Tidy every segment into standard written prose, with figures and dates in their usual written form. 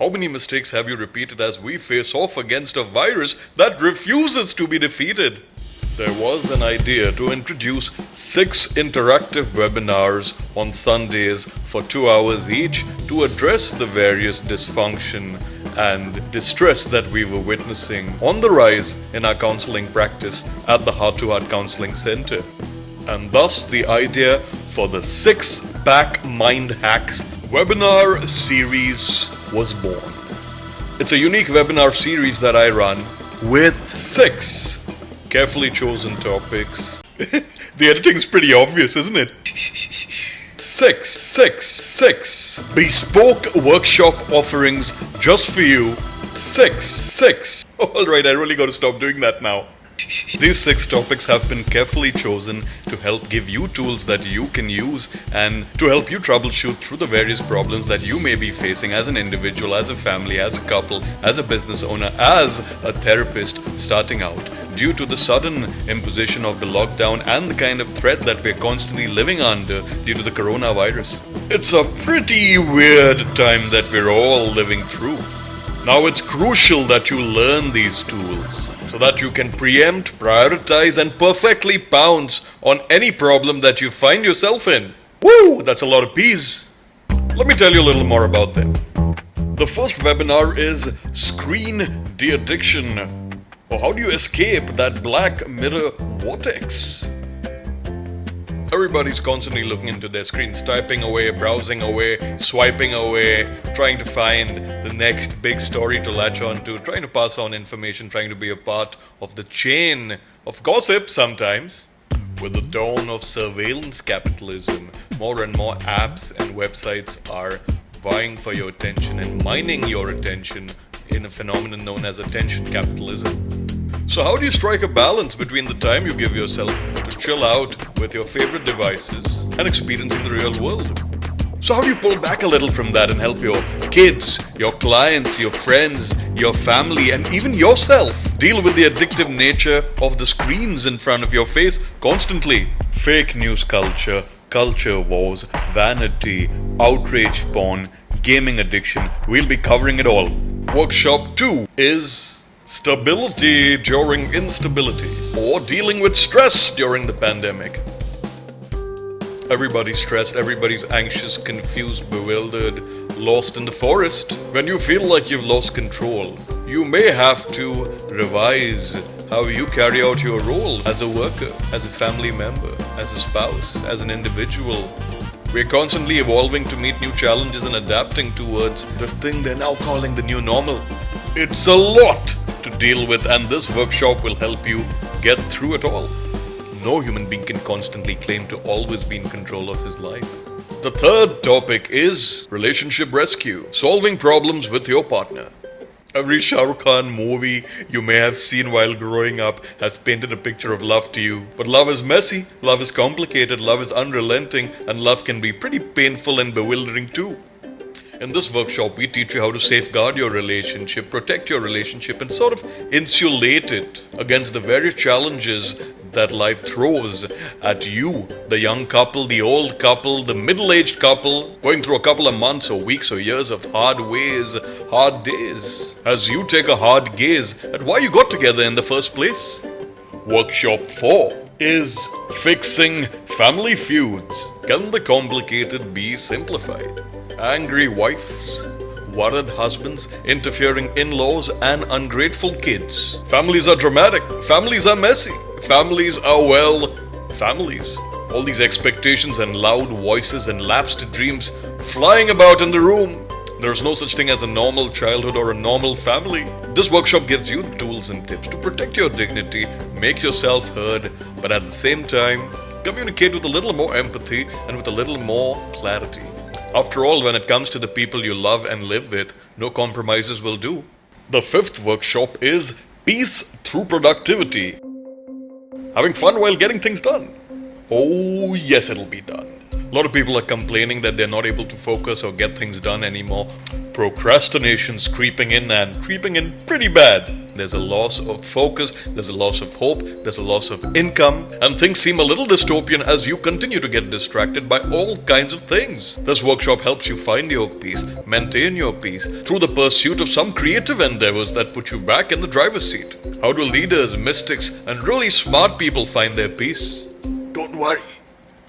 How many mistakes have you repeated as we face off against a virus that refuses to be defeated? There was an idea to introduce 6 interactive webinars on Sundays for 2 hours each to address the various dysfunction and distress that we were witnessing on the rise in our counseling practice at the Heart to Heart Counseling Center. And thus the idea for the 6 Back Mind Hacks webinar series was born. It's a unique webinar series that I run with 6 carefully chosen topics. The editing's pretty obvious, isn't it? 6 bespoke workshop offerings just for you. 6. Alright, I really gotta stop doing that now. These 6 topics have been carefully chosen to help give you tools that you can use and to help you troubleshoot through the various problems that you may be facing as an individual, as a family, as a couple, as a business owner, as a therapist starting out due to the sudden imposition of the lockdown and the kind of threat that we're constantly living under due to the coronavirus. It's a pretty weird time that we're all living through. Now it's crucial that you learn these tools so that you can preempt, prioritize, and perfectly pounce on any problem that you find yourself in. Woo! That's a lot of P's. Let me tell you a little more about them. The first webinar is Screen De-Addiction, or how do you escape that black mirror vortex? Everybody's constantly looking into their screens, typing away, browsing away, swiping away, trying to find the next big story to latch onto, trying to pass on information, trying to be a part of the chain of gossip sometimes. With the dawn of surveillance capitalism, more and more apps and websites are vying for your attention and mining your attention in a phenomenon known as attention capitalism. So how do you strike a balance between the time you give yourself to chill out with your favorite devices and experiencing the real world? So how do you pull back a little from that and help your kids, your clients, your friends, your family, and even yourself deal with the addictive nature of the screens in front of your face constantly? Fake news culture, culture wars, vanity, outrage porn, gaming addiction. We'll be covering it all. Workshop 2 is Stability during instability, or dealing with stress during the pandemic. Everybody's stressed, everybody's anxious, confused, bewildered, lost in the forest. When you feel like you've lost control, you may have to revise how you carry out your role as a worker, as a family member, as a spouse, as an individual. We're constantly evolving to meet new challenges and adapting towards this thing they're now calling the new normal. It's a lot to deal with, and this workshop will help you get through it all. No human being can constantly claim to always be in control of his life. The third topic is relationship rescue, solving problems with your partner. Every Shah Rukh Khan movie you may have seen while growing up has painted a picture of love to you. But love is messy, love is complicated, love is unrelenting, and love can be pretty painful and bewildering too. In this workshop, we teach you how to safeguard your relationship, protect your relationship, and sort of insulate it against the various challenges that life throws at you, the young couple, the old couple, the middle-aged couple, going through a couple of months or weeks or years of hard ways, hard days, as you take a hard gaze at why you got together in the first place. Workshop 4 is Fixing Family Feuds. Can the complicated be simplified? Angry wives, worried husbands, interfering in-laws, and ungrateful kids. Families are dramatic. Families are messy. Families are, well, families. All these expectations and loud voices and lapsed dreams flying about in the room. There's no such thing as a normal childhood or a normal family. This workshop gives you the tools and tips to protect your dignity, make yourself heard, but at the same time, communicate with a little more empathy and with a little more clarity. After all, when it comes to the people you love and live with, no compromises will do. The 5th workshop is Peace Through Productivity. Having fun while getting things done. Oh yes, it'll be done. A lot of people are complaining that they're not able to focus or get things done anymore. Procrastination's creeping in pretty bad. There's a loss of focus, there's a loss of hope, there's a loss of income, and things seem a little dystopian as you continue to get distracted by all kinds of things. This workshop helps you find your peace, maintain your peace, through the pursuit of some creative endeavors that put you back in the driver's seat. How do leaders, mystics, and really smart people find their peace? Don't worry,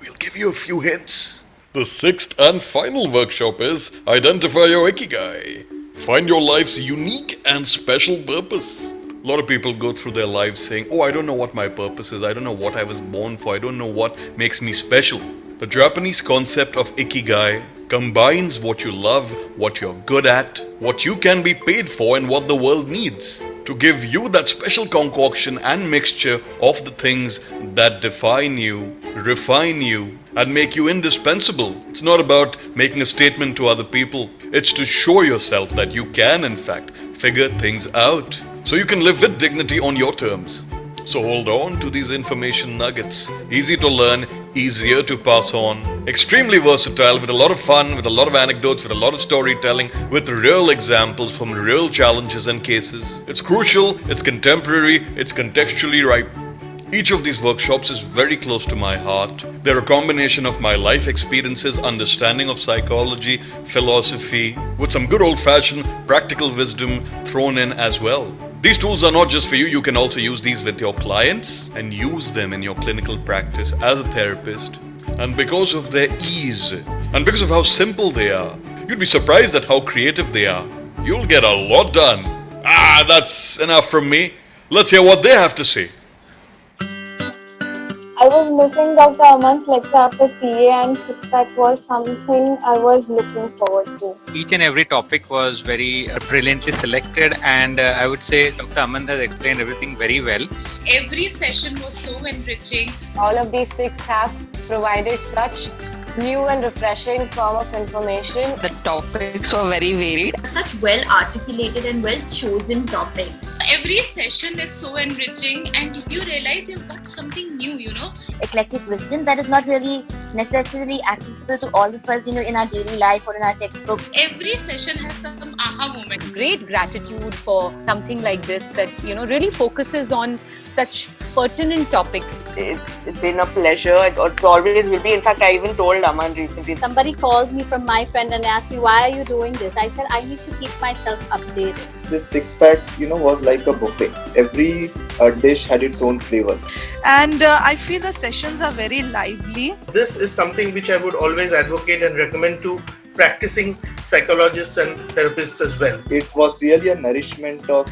we'll give you a few hints. The sixth and final workshop is Identify Your Ikigai. Find your life's unique and special purpose. A lot of people go through their lives saying, I don't know what my purpose is, I don't know what I was born for, I don't know what makes me special. The Japanese concept of Ikigai combines what you love, what you're good at, what you can be paid for, and what the world needs, to give you that special concoction and mixture of the things that define you, refine you, and make you indispensable. It's not about making a statement to other people. It's to show yourself that you can, in fact, figure things out, so you can live with dignity on your terms. So hold on to these information nuggets. Easy to learn, easier to pass on, extremely versatile, with a lot of fun, with a lot of anecdotes, with a lot of storytelling, with real examples from real challenges and cases. It's crucial, it's contemporary, it's contextually ripe. Each of these workshops is very close to my heart. They're a combination of my life experiences, understanding of psychology, philosophy, with some good old-fashioned practical wisdom thrown in as well. These tools are not just for you, you can also use these with your clients and use them in your clinical practice as a therapist. And because of their ease, and because of how simple they are, you'd be surprised at how creative they are. You'll get a lot done. That's enough from me. Let's hear what they have to say. I was missing Dr. Aman's lecture after TA, and that was something I was looking forward to. Each and every topic was very brilliantly selected, and I would say Dr. Aman has explained everything very well. Every session was so enriching. All of these 6 have provided such new and refreshing form of information. The topics were very varied. Such well articulated and well chosen topics. Every session is so enriching, and you realize you've got something new, Eclectic wisdom that is not really necessarily accessible to all of us, in our daily life or in our textbook. Every session has some aha moment. Great gratitude for something like this that, really focuses on such pertinent topics. It's been a pleasure. It always will be. In fact, I even told Aman recently. Somebody called me from my friend and asked me, why are you doing this? I said, I need to keep myself updated. This 6 packs, was like a buffet. Every dish had its own flavor. And I feel the sessions are very lively. This is something which I would always advocate and recommend to practicing psychologists and therapists as well. It was really a nourishment of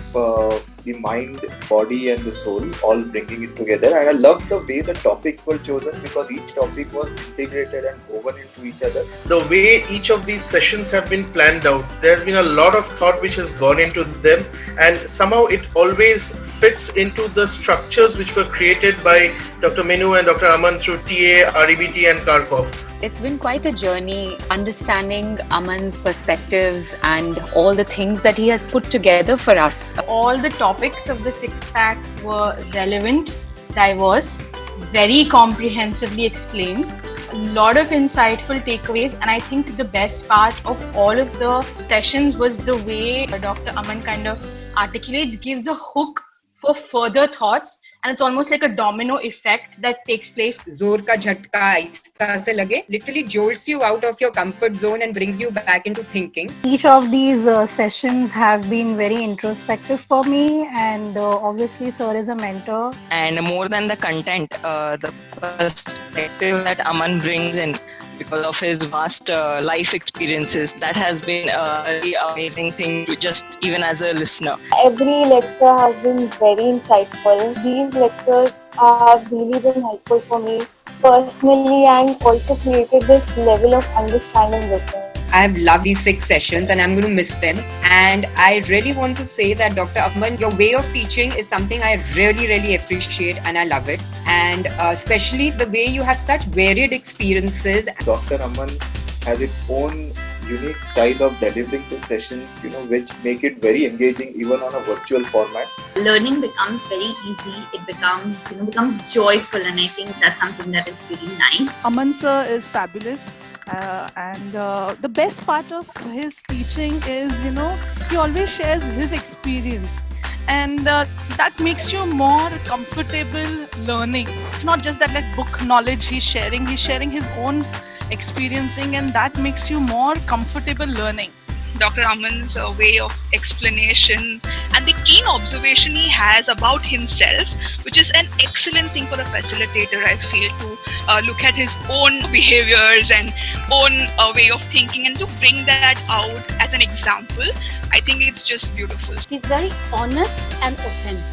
the mind, body and the soul, all bringing it together. And I loved the way the topics were chosen, because each topic was integrated and woven into each other. The way each of these sessions have been planned out, there has been a lot of thought which has gone into them, and somehow it always fits into the structures which were created by Dr. Menu and Dr. Aman through TA, REBT and Kharkov. It's been quite a journey understanding Aman's perspectives and all the things that he has put together for us. All the topics of the 6-pack were relevant, diverse, very comprehensively explained, a lot of insightful takeaways, and I think the best part of all of the sessions was the way Dr. Aman kind of articulates, gives a hook for further thoughts, and it's almost like a domino effect that takes place. जोर का झटका आहिस्ता से लगे, literally jolts you out of your comfort zone and brings you back into thinking. Each of these sessions have been very introspective for me, and obviously Sir is a mentor. And more than the content, the perspective that Aman brings in, because of his vast life experiences, that has been a really amazing thing to just even as a listener. Every lecture has been very insightful. These lectures have really been helpful for me personally, and also created this level of understanding with them. I have loved these 6 sessions and I'm going to miss them. And I really want to say that Dr. Aman, your way of teaching is something I really, really appreciate, and I love it. And especially the way you have such varied experiences. Dr. Aman has its own unique style of delivering the sessions, which make it very engaging even on a virtual format. Learning becomes very easy. It becomes joyful, and I think that's something that is really nice. Aman sir is fabulous. And the best part of his teaching is, he always shares his experience. And that makes you more comfortable learning. It's not just that like book knowledge he's sharing his own experiencing, and that makes you more comfortable learning. Dr. Aman's way of explanation and the keen observation he has about himself, which is an excellent thing for a facilitator, I feel, to look at his own behaviors and own way of thinking and to bring that out as an example. I think it's just beautiful. He's very honest and authentic.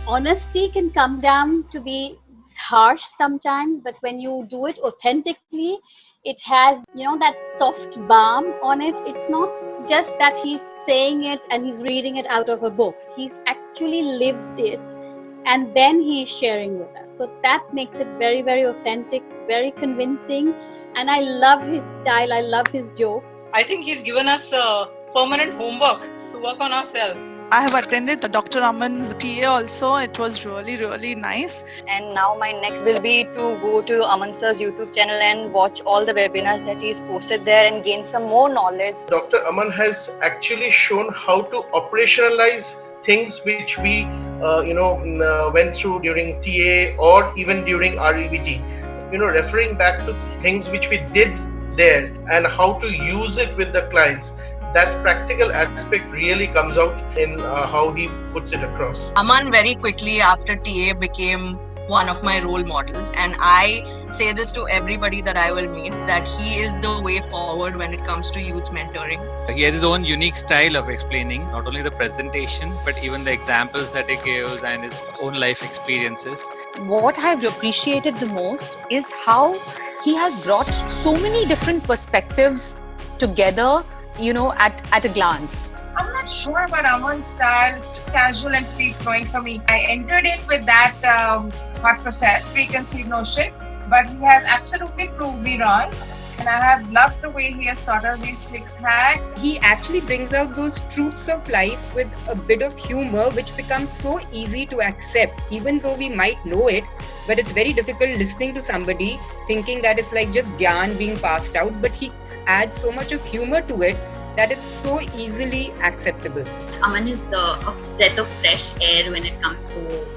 Honesty can come down to be harsh sometimes, but when you do it authentically, it has, that soft balm on it. It's not just that he's saying it and he's reading it out of a book. He's actually lived it and then he's sharing with us. So that makes it very, very authentic, very convincing. And I love his style. I love his jokes. I think he's given us permanent homework to work on ourselves. I have attended Dr. Aman's TA also. It was really, really nice. And now my next will be to go to Aman sir's YouTube channel and watch all the webinars that he's posted there and gain some more knowledge. Dr. Aman has actually shown how to operationalize things which we went through during TA or even during REBT. Referring back to things which we did there and how to use it with the clients. That practical aspect really comes out in how he puts it across. Aman very quickly after TA became one of my role models, and I say this to everybody that I will meet, that he is the way forward when it comes to youth mentoring. He has his own unique style of explaining not only the presentation but even the examples that he gives and his own life experiences. What I've appreciated the most is how he has brought so many different perspectives together, at a glance. I'm not sure about Aman's style. It's too casual and free-flowing for me. I entered in with that thought process, preconceived notion, but he has absolutely proved me wrong. And I have loved the way he has taught us these 6 hacks. He actually brings out those truths of life with a bit of humor, which becomes so easy to accept, even though we might know it. But it's very difficult listening to somebody thinking that it's like just gyan being passed out, but he adds so much of humor to it that it's so easily acceptable. Aman is a breath of fresh air when it comes to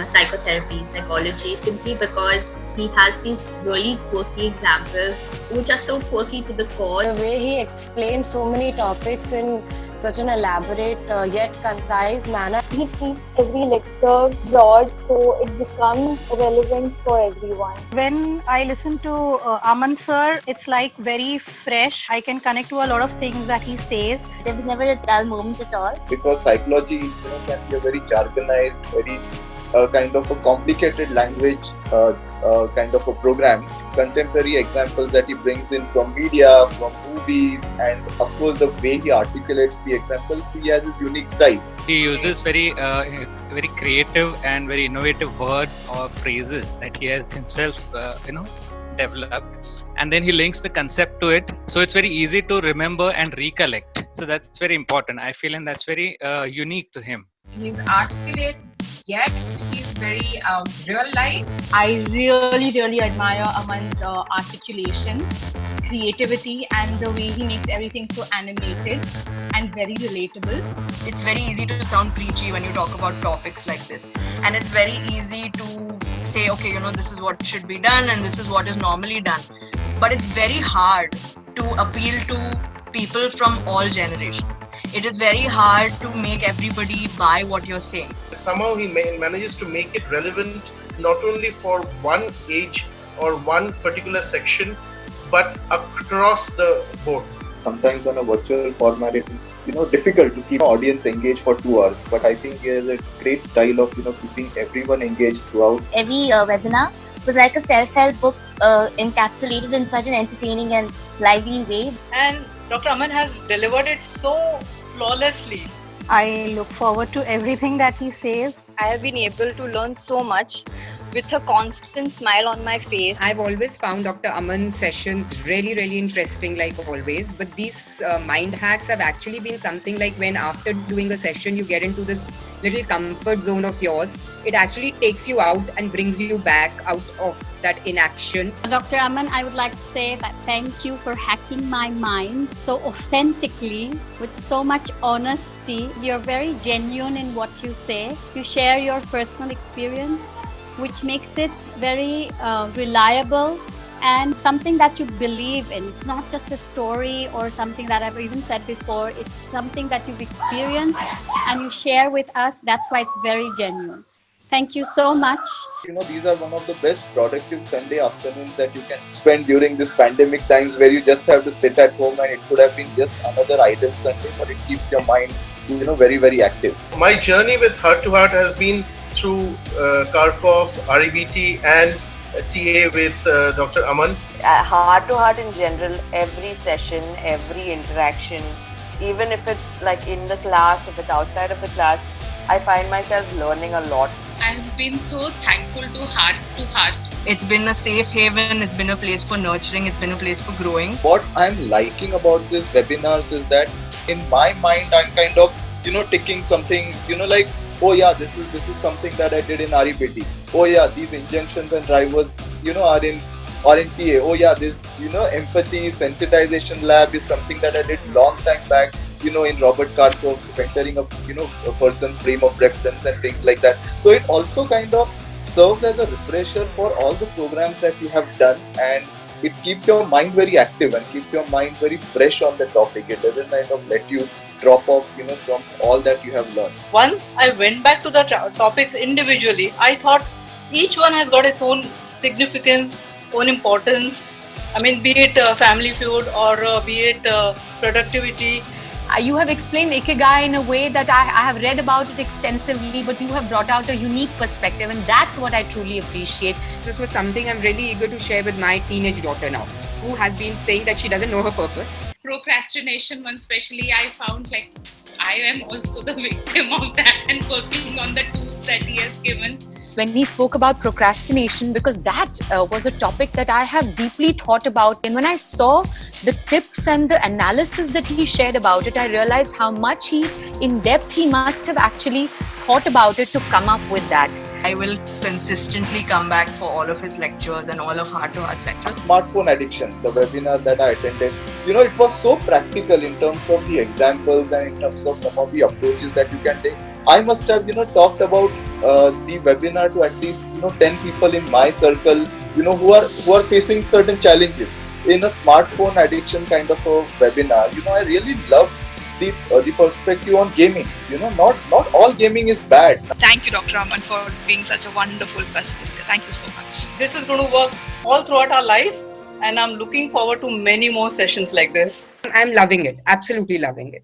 psychotherapy, psychology, simply because he has these really quirky examples which are so quirky to the core. The way he explained so many topics in such an elaborate yet concise manner. He keeps every lecture broad so it becomes relevant for everyone. When I listen to Aman sir, it's like very fresh. I can connect to a lot of things that he says. There was never a dull moment at all. Because psychology can be a very jargonized, very kind of a complicated language, kind of a program. Contemporary examples that he brings in from media, from movies, and of course the way he articulates the examples, he has his unique style. He uses very creative and very innovative words or phrases that he has himself developed, and then he links the concept to it, so it's very easy to remember and recollect. So that's very important, I feel, and that's very unique to him. He's articulate, yet he's very real life. I really, really admire Aman's articulation, creativity, and the way he makes everything so animated and very relatable. It's very easy to sound preachy when you talk about topics like this, and it's very easy to say, okay, this is what should be done and this is what is normally done, but it's very hard to appeal to people from all generations. It is very hard to make everybody buy what you're saying. Somehow he manages to make it relevant not only for one age or one particular section, but across the board. Sometimes on a virtual format, it's difficult to keep audience engaged for 2 hours. But I think he has a great style of keeping everyone engaged throughout. Every webinar was like a self-help book encapsulated in such an entertaining and lively way. And Dr. Aman has delivered it so flawlessly. I look forward to everything that he says. I have been able to learn so much with a constant smile on my face. I've always found Dr. Aman's sessions really, really interesting, like always. But these mind hacks have actually been something like when after doing a session, you get into this little comfort zone of yours. It actually takes you out and brings you back out of that inaction. Dr. Aman, I would like to say that thank you for hacking my mind so authentically, with so much honesty. You're very genuine in what you say. You share your personal experience, which makes it very reliable and something that you believe in. It's not just a story or something that I've even said before. It's something that you've experienced and you share with us. That's why it's very genuine. Thank you so much. These are one of the best productive Sunday afternoons that you can spend during this pandemic times, where you just have to sit at home, and it could have been just another idle Sunday, but it keeps your mind, very, very active. My journey with Heart to Heart has been through Kharkov, REBT and TA with Dr. Aman. Heart to Heart in general, every session, every interaction, even if it's like in the class, if it's outside of the class, I find myself learning a lot. I've been so thankful to Heart to Heart. It's been a safe haven, it's been a place for nurturing, it's been a place for growing. What I'm liking about these webinars is that in my mind, I'm kind of, ticking something, like, oh yeah, this is something that I did in REBT. Oh yeah, these injunctions and drivers, are in TA. Oh yeah, this, empathy, sensitization lab is something that I did long time back, in Robert Kharkov, mentoring a person's frame of reference and things like that. So it also kind of serves as a refresher for all the programs that you have done, and it keeps your mind very active and keeps your mind very fresh on the topic. It doesn't kind of let you drop off, from all that you have learned. Once I went back to the topics individually, I thought each one has got its own significance, own importance. I mean, be it Family Feud or be it productivity. You have explained Ikigai in a way that I have read about it extensively, but you have brought out a unique perspective, and that's what I truly appreciate. This was something I'm really eager to share with my teenage daughter now, who has been saying that she doesn't know her purpose. Procrastination one especially, I found like I am also the victim of that and working on the tools that he has given. When he spoke about procrastination, because that was a topic that I have deeply thought about. And when I saw the tips and the analysis that he shared about it, I realized how much in depth he must have actually thought about it to come up with that. I will consistently come back for all of his lectures and all of Heart to Heart's lectures. Smartphone addiction, the webinar that I attended, it was so practical in terms of the examples and in terms of some of the approaches that you can take. I must have, talked about the webinar to at least, 10 people in my circle, who are facing certain challenges in a smartphone addiction kind of a webinar. I really love the perspective on gaming. Not all gaming is bad. Thank you, Dr. Aman, for being such a wonderful facilitator. Thank you so much. This is going to work all throughout our life, and I'm looking forward to many more sessions like this. I'm loving it, absolutely loving it.